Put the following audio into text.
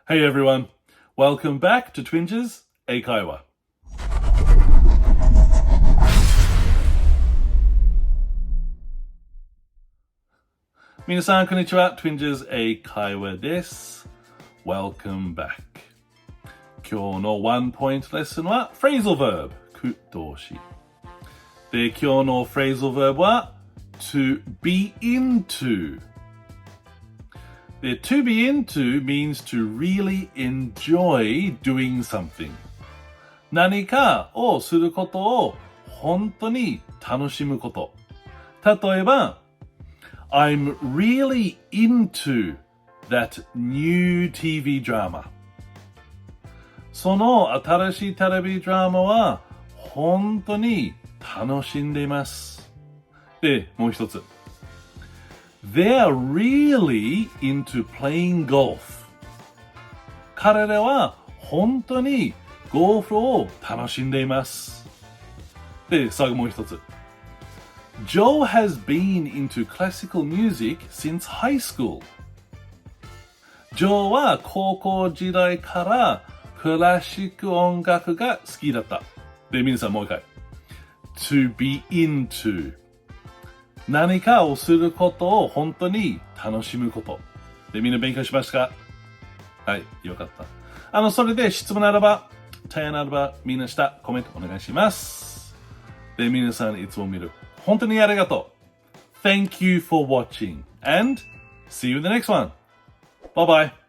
Hey everyone, welcome back to Twinges 英会話。皆さんこんにちは、Twinges 英会話です。Welcome back。今日のワンポイントレッスンは phrasal verb 句動詞。で、今日の phrasal verb は to be into。で、to be into means to really enjoy doing something。何かをすることを本当に楽しむこと。例えば、I'm really into that new TV drama。その新しいテレビドラマは本当に楽しんでいます。で、もう一つ。They're really into playing golf. 彼らは本当にゴルフを楽しんでいます。で、最後もう一つ。Joe has been into classical music since high school. Joe は高校時代からクラシック音楽が好きだった。で、皆さんもう一回。To be into。何かをすることを本当に楽しむこと。で、みんな勉強しましたか？はい、よかった。それで質問あれば、提案あれば、みんな下、コメントお願いします。で、皆さんいつも見る。本当にありがとう。Thank you for watching and see you in the next one. Bye bye.